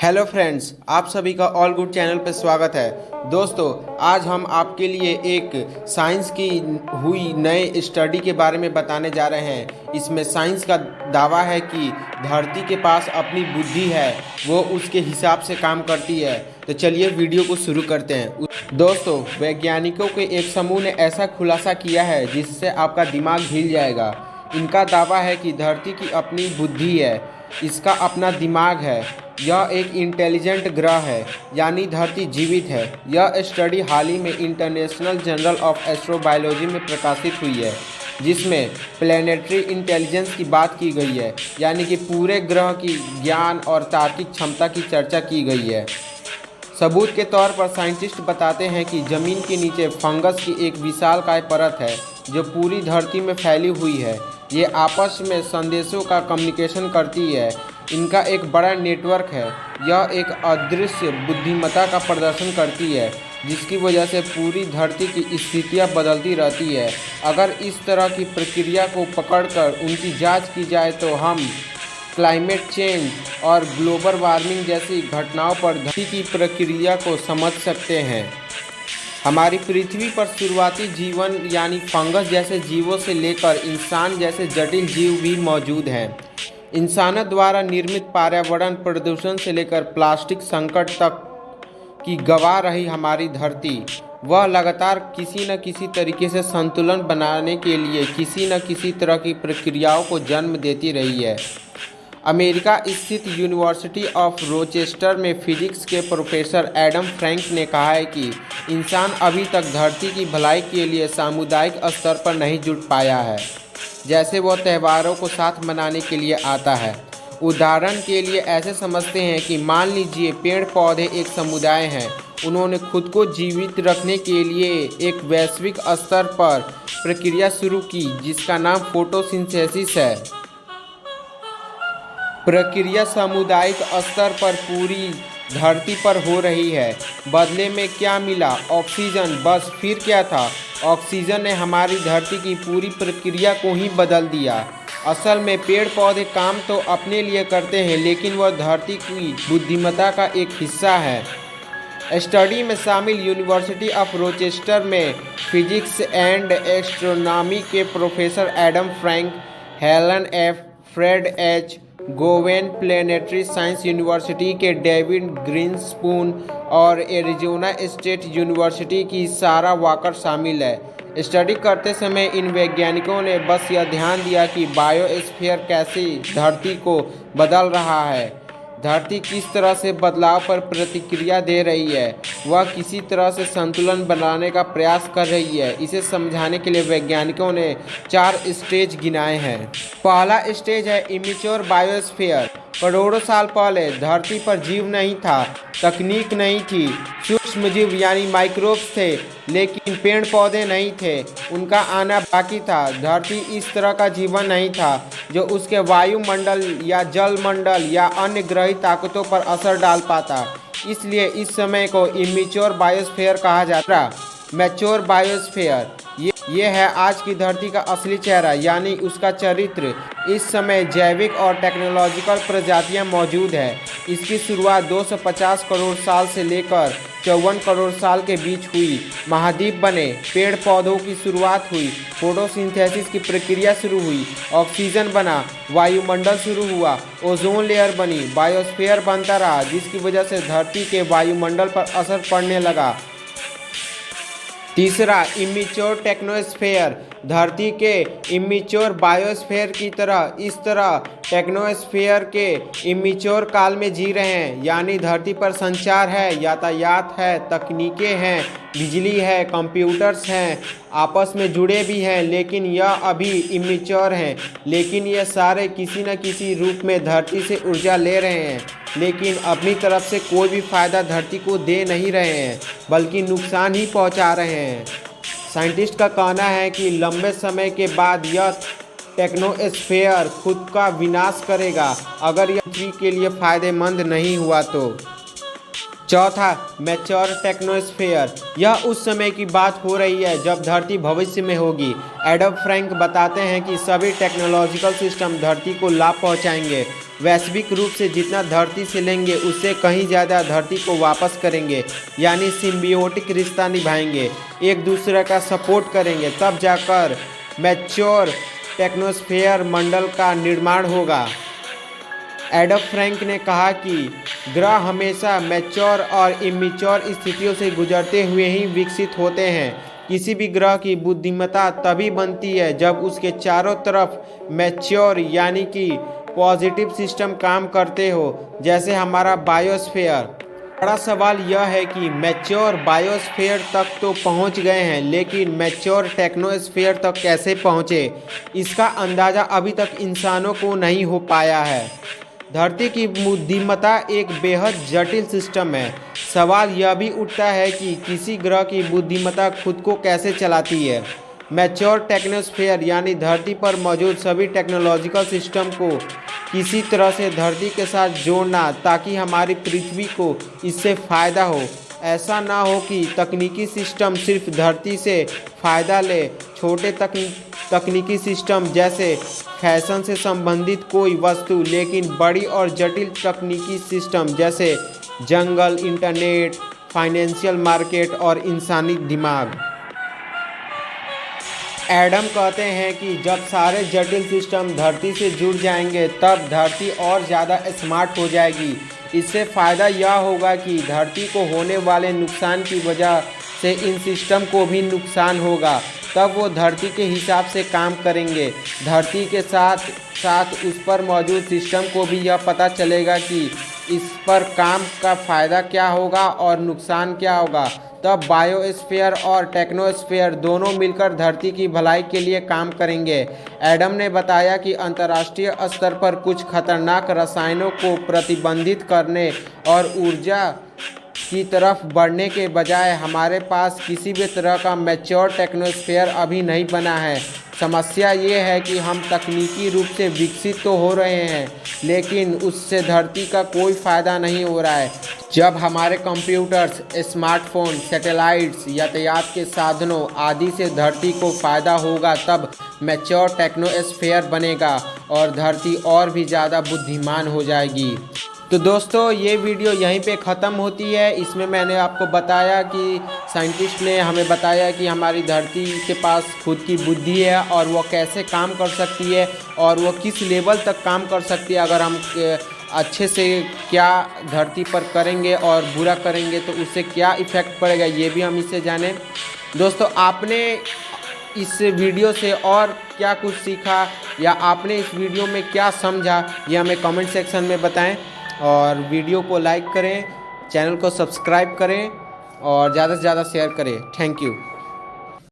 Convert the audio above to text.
Hello friends, आप सभी का ऑल गुड चैनल पर स्वागत है। दोस्तों, आज हम आपके लिए एक साइंस की हुई नए स्टडी के बारे में बताने जा रहे हैं। इसमें साइंस का दावा है कि धरती के पास अपनी बुद्धि है, वो उसके हिसाब से काम करती है। तो चलिए वीडियो को शुरू करते हैं। दोस्तों, वैज्ञानिकों के एक समूह ने ऐसा खुलासा किया है जिससे आपका दिमाग हिल जाएगा। इनका दावा है कि धरती की अपनी बुद्धि है, इसका अपना दिमाग है, यह एक इंटेलिजेंट ग्रह है, यानी धरती जीवित है। यह स्टडी हाल ही में इंटरनेशनल जर्नल ऑफ एस्ट्रोबायोलॉजी में प्रकाशित हुई है, जिसमें प्लैनेटरी इंटेलिजेंस की बात की गई है, यानी कि पूरे ग्रह की ज्ञान और तार्किक क्षमता की चर्चा की गई है। सबूत के तौर पर साइंटिस्ट बताते हैं कि ज़मीन के नीचे फंगस की एक विशालकाय परत है जो पूरी धरती में फैली हुई है। ये आपस में संदेशों का कम्युनिकेशन करती है। इनका एक बड़ा नेटवर्क है। यह एक अदृश्य बुद्धिमत्ता का प्रदर्शन करती है, जिसकी वजह से पूरी धरती की स्थितियाँ बदलती रहती है। अगर इस तरह की प्रक्रिया को पकड़कर उनकी जांच की जाए तो हम क्लाइमेट चेंज और ग्लोबल वार्मिंग जैसी घटनाओं पर धरती की प्रक्रिया को समझ सकते हैं। हमारी पृथ्वी पर शुरुआती जीवन यानी फंगस जैसे जीवों से लेकर इंसान जैसे जटिल जीव भी मौजूद हैं। इंसानों द्वारा निर्मित पर्यावरण प्रदूषण से लेकर प्लास्टिक संकट तक की गंवा रही हमारी धरती, वह लगातार किसी न किसी तरीके से संतुलन बनाने के लिए किसी न किसी तरह की प्रक्रियाओं को जन्म देती रही है। अमेरिका स्थित यूनिवर्सिटी ऑफ रोचेस्टर में फिजिक्स के प्रोफेसर एडम फ्रैंक ने कहा है कि इंसान अभी तक धरती की भलाई के लिए सामुदायिक स्तर पर नहीं जुट पाया है, जैसे वह त्योहारों को साथ मनाने के लिए आता है। उदाहरण के लिए ऐसे समझते हैं कि मान लीजिए पेड़ पौधे एक समुदाय हैं। उन्होंने खुद को जीवित रखने के लिए एक वैश्विक स्तर पर प्रक्रिया शुरू की जिसका नाम फोटोसिंथेसिस है। प्रक्रिया सामुदायिक स्तर पर पूरी धरती पर हो रही है। बदले में क्या मिला? ऑक्सीजन। बस फिर क्या था? ऑक्सीजन ने हमारी धरती की पूरी प्रक्रिया को ही बदल दिया। असल में पेड़ पौधे काम तो अपने लिए करते हैं, लेकिन वह धरती की बुद्धिमत्ता का एक हिस्सा है। स्टडी में शामिल यूनिवर्सिटी ऑफ रोचेस्टर में फिजिक्स एंड एस्ट्रोनॉमी के professor Adam Frank, Helen F, Fred H Gowen, planetary science university के डेविड ग्रीनस्पून और एरिजोना स्टेट यूनिवर्सिटी की सारा वॉकर शामिल है। स्टडी करते समय इन वैज्ञानिकों ने बस यह ध्यान दिया कि बायोस्फीयर कैसे धरती को बदल रहा है, धरती किस तरह से बदलाव पर प्रतिक्रिया दे रही है, वह किसी तरह से संतुलन बनाने का प्रयास कर रही है। इसे समझाने के लिए वैज्ञानिकों ने 4 स्टेज गिनाए हैं। पहला स्टेज है इमेच्योर बायोस्फीयर। करोड़ों साल पहले धरती पर जीव नहीं था, तकनीक नहीं थी, सूक्ष्मजीव यानी माइक्रोब्स थे, लेकिन पेड़ पौधे नहीं थे। उनका आना बाकी था। धरती इस तरह का जीवन नहीं था जो उसके वायुमंडल या जलमंडल या अन्य ग्रही ताकतों पर असर डाल पाता। इसलिए इस समय को इमेच्योर बायोस्फीयर कहा जाता है। मैच्योर बायोस्फीयर ये है आज की धरती का असली चेहरा, यानी उसका चरित्र। इस समय जैविक और टेक्नोलॉजिकल प्रजातियां मौजूद हैं। इसकी शुरुआत 250 करोड़ साल से लेकर 54 करोड़ साल के बीच हुई। महाद्वीप बने, पेड़ पौधों की शुरुआत हुई, फोटोसिंथेसिस की प्रक्रिया शुरू हुई, ऑक्सीजन बना, वायुमंडल शुरू हुआ, ओजोन लेयर बनी, बायोस्फीयर बनता रहा, जिसकी वजह से धरती के वायुमंडल पर असर पड़ने लगा। तीसरा, इमेच्योर टेक्नोस्फेयर। धरती के इमेच्योर बायोस्फीयर की तरह इस तरह टेक्नोस्फेयर के इमेच्योर काल में जी रहे हैं, यानी धरती पर संचार है, यातायात है, तकनीकें हैं, बिजली है, कंप्यूटर्स हैं, आपस में जुड़े भी हैं, लेकिन यह अभी इमेच्योर हैं। लेकिन ये सारे किसी न किसी रूप में धरती से ऊर्जा ले रहे हैं, लेकिन अपनी तरफ से कोई भी फ़ायदा धरती को दे नहीं रहे हैं, बल्कि नुकसान ही पहुंचा रहे हैं। साइंटिस्ट का कहना है कि लंबे समय के बाद यह टेक्नोस्फेयर खुद का विनाश करेगा अगर यह पृथ्वी के लिए फ़ायदेमंद नहीं हुआ तो। चौथा, मैच्योर टेक्नोस्फेयर। यह उस समय की बात हो रही है जब धरती भविष्य में होगी। एडम फ्रैंक बताते हैं कि सभी टेक्नोलॉजिकल सिस्टम धरती को लाभ पहुंचाएंगे। वैश्विक रूप से जितना धरती से लेंगे उससे कहीं ज़्यादा धरती को वापस करेंगे, यानी सिम्बियोटिक रिश्ता निभाएंगे, एक दूसरे का सपोर्ट करेंगे, तब जाकर मैच्योर टेक्नोस्फेयर मंडल का निर्माण होगा। एडम फ्रैंक ने कहा कि ग्रह हमेशा मैच्योर और इमेच्योर स्थितियों से गुजरते हुए ही विकसित होते हैं। किसी भी ग्रह की बुद्धिमत्ता तभी बनती है जब उसके चारों तरफ मैच्योर यानी कि पॉजिटिव सिस्टम काम करते हो, जैसे हमारा बायोस्फीयर। बड़ा सवाल यह है कि मैच्योर बायोस्फीयर तक तो पहुंच गए हैं, लेकिन मैच्योर टेक्नोस्फीयर तक कैसे पहुंचे, इसका अंदाज़ा अभी तक इंसानों को नहीं हो पाया है। धरती की बुद्धिमत्ता एक बेहद जटिल सिस्टम है। सवाल यह भी उठता है कि किसी ग्रह की बुद्धिमत्ता खुद को कैसे चलाती है। मैच्योर टेक्नोस्फेयर यानी धरती पर मौजूद सभी टेक्नोलॉजिकल सिस्टम को किसी तरह से धरती के साथ जोड़ना, ताकि हमारी पृथ्वी को इससे फ़ायदा हो। ऐसा ना हो कि तकनीकी सिस्टम सिर्फ धरती से फ़ायदा ले। छोटे तकनीकी सिस्टम जैसे फैशन से संबंधित कोई वस्तु, लेकिन बड़ी और जटिल तकनीकी सिस्टम जैसे जंगल, इंटरनेट, फाइनेंशियल मार्केट और इंसानी दिमाग। एडम कहते हैं कि जब सारे जटिल सिस्टम धरती से जुड़ जाएंगे तब धरती और ज़्यादा स्मार्ट हो जाएगी। इससे फ़ायदा यह होगा कि धरती को होने वाले नुकसान की वजह से इन सिस्टम को भी नुकसान होगा। तब वो धरती के हिसाब से काम करेंगे। धरती के साथ साथ उस पर मौजूद सिस्टम को भी यह पता चलेगा कि इस पर काम का फ़ायदा क्या होगा और नुकसान क्या होगा। तब बायोस्फीयर और टेक्नोस्फीयर दोनों मिलकर धरती की भलाई के लिए काम करेंगे। एडम ने बताया कि अंतर्राष्ट्रीय स्तर पर कुछ खतरनाक रसायनों को प्रतिबंधित करने और ऊर्जा की तरफ बढ़ने के बजाय हमारे पास किसी भी तरह का मैच्योर टेक्नोस्फेयर अभी नहीं बना है। समस्या ये है कि हम तकनीकी रूप से विकसित तो हो रहे हैं, लेकिन उससे धरती का कोई फ़ायदा नहीं हो रहा है। जब हमारे कंप्यूटर्स, स्मार्टफोन, सैटेलाइट्स, यातायात के साधनों आदि से धरती को फ़ायदा होगा, तब मैच्योर टेक्नोस्फेयर बनेगा और धरती और भी ज़्यादा बुद्धिमान हो जाएगी। तो दोस्तों, ये वीडियो यहीं पे ख़त्म होती है। इसमें मैंने आपको बताया कि साइंटिस्ट ने हमें बताया कि हमारी धरती के पास खुद की बुद्धि है और वह कैसे काम कर सकती है और वह किस लेवल तक काम कर सकती है। अगर हम अच्छे से क्या धरती पर करेंगे और बुरा करेंगे तो उससे क्या इफ़ेक्ट पड़ेगा, ये भी हम इससे जानें। दोस्तों, आपने इस वीडियो से और क्या कुछ सीखा या आपने इस वीडियो में क्या समझा, ये हमें कमेंट सेक्शन में बताएं। और वीडियो को लाइक करें, चैनल को सब्सक्राइब करें और ज़्यादा से ज़्यादा शेयर करें। Thank you.